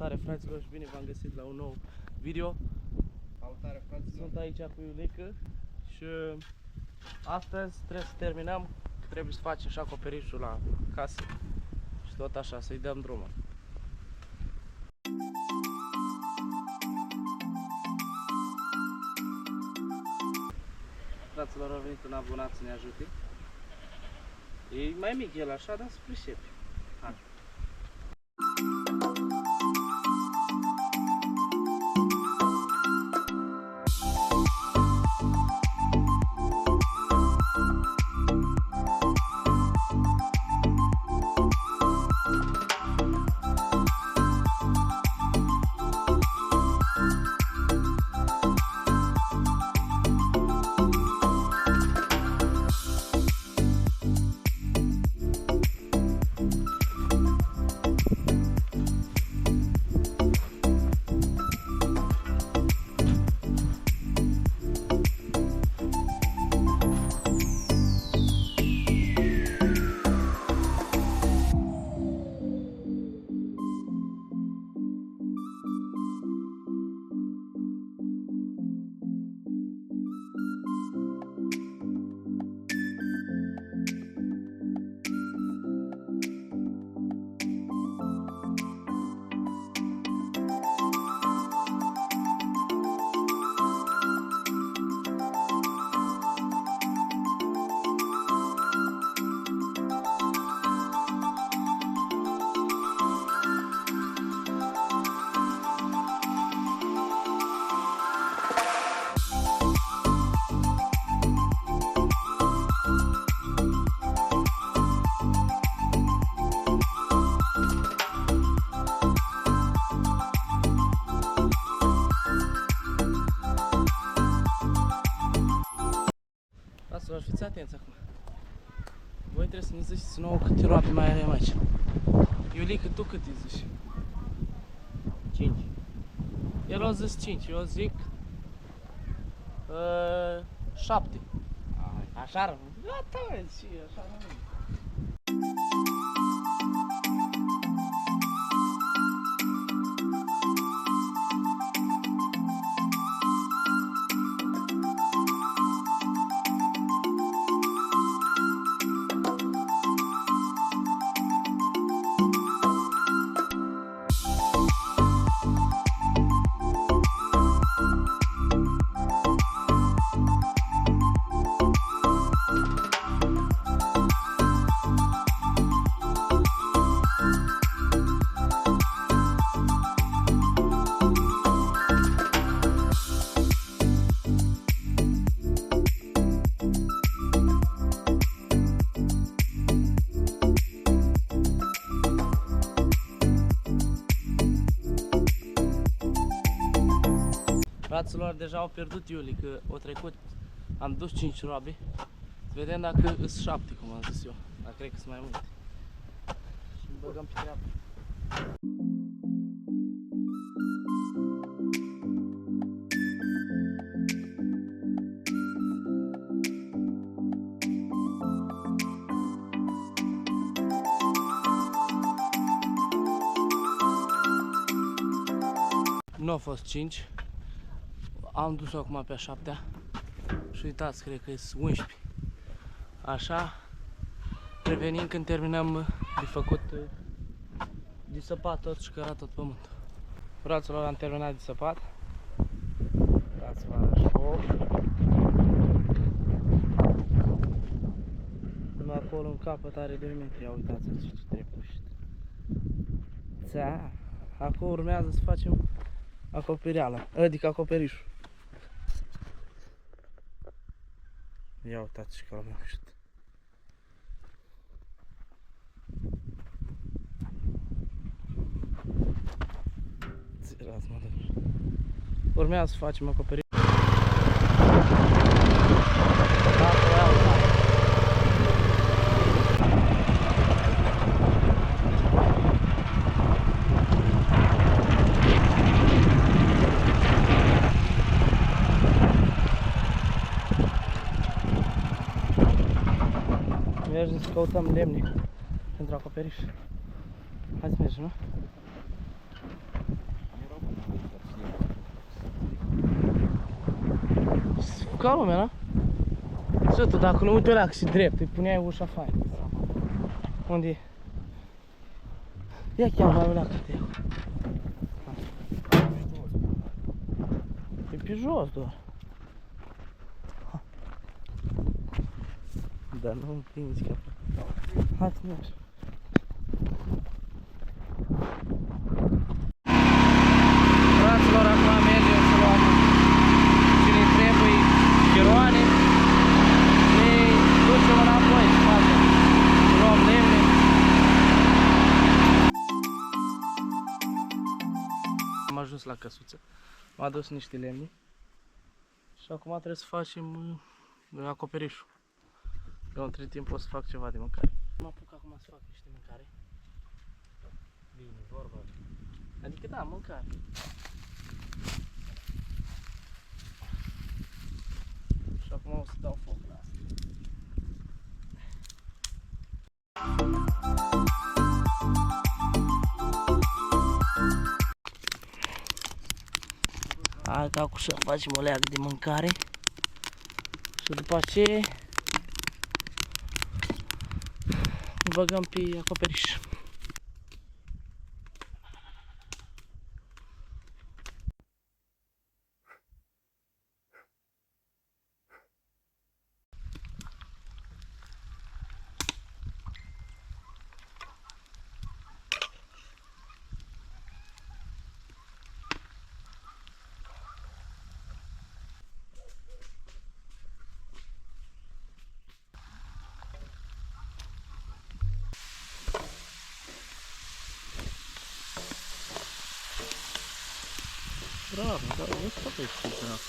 Salutare fraților și bine v-am găsit la un nou video. Salutare fraților. Sunt aici cu Iulică și astăzi trebuie să terminăm. Trebuie să facem și acoperișul la casă și tot așa, să-i dăm drumul. Fraților, a venit un abonat să ne ajute. E mai mic el așa, dar se pricepe. Hai. Fraților, fiți atenți acum. Voi trebuie să ne ziceți nouă câte roabe mai avem aici. Iulică, tu cât îi zici? 5. El a zis 5, eu zic 7. Așa rămâne. Gata, vezi, și așa rămâne. Fraților, deja au pierdut Iuli, că o trecut, am dus 5 roabe. Să vedem dacă îs 7, cum am zis eu, dar cred că sunt mai multe. Și îmi băgăm pe treabă. Nu au fost 5. Am dus-o acum pe a 7-a și uitați, cred că sunt 11. Așa, revenim când terminăm de făcut, de săpat tot și cărat tot pământul. Fraților, am terminat de săpat. Uitați-vă așa. Numai acolo în capăt are 2 metri, ia uitați-vă ce trebuie pușit. Ța, acum urmează să facem acoperiala, adică acoperișul. Ia uitați și că l-am reușit. Țirați, mă, urmează să facem acoperișul. Mergem să căutăm lemne pentru acoperiș. Hai să mergem, nu? Ca lumea, nu? Și tu, dacă nu uite ăla și drept, îi puneai ușa afară. Unde e? Ia chiar mai ăla cât e. E pe jos doar. Dar nu împingi că... Hai să mergi. Fraților, acum mergem să luăm ce ne trebuie, chiroane. Ne ducem înapoi în spate. Luăm lemne. Am ajuns la căsuță. M-a dus niște lemne. Și acum trebuie să facem acoperișul. Eu între timp o să fac ceva de mâncare. Mă apuc acum să fac niște mâncare. Bine, vorba. Adică da, mâncare. Și acum o să dau foc la asta. Hai că acum să facem o leagă de mâncare. Și după aceea îl băgăm pe acoperiș. Bravo, da, nu știu pe ce bravo.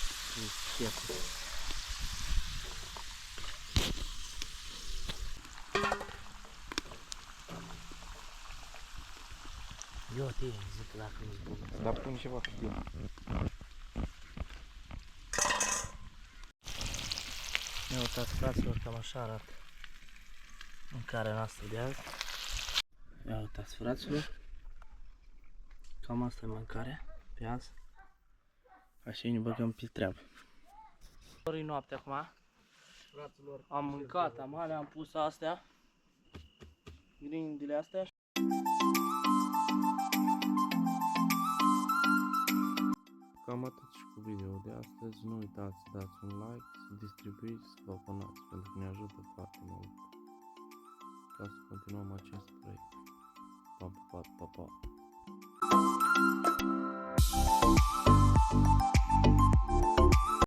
Eu te zic dacă nu-ți bun. Dar pun ceva pe tine. Ne uitați, fraților, cam așa arată mâncarea noastră de azi. Ia uitați, fraților, cam asta e mâncarea pe azi. Așa ne băgăm pe treabă. E noapte acum. Fraților, Am mâncat, am pus astea, grindile astea. Cam atât și cu video de astăzi. Nu uitați să dați un like, să distribuiți, să vă abonați, pentru că ne ajută foarte mult ca să continuăm acest proiect. Pa, pa, pa, pa, pa.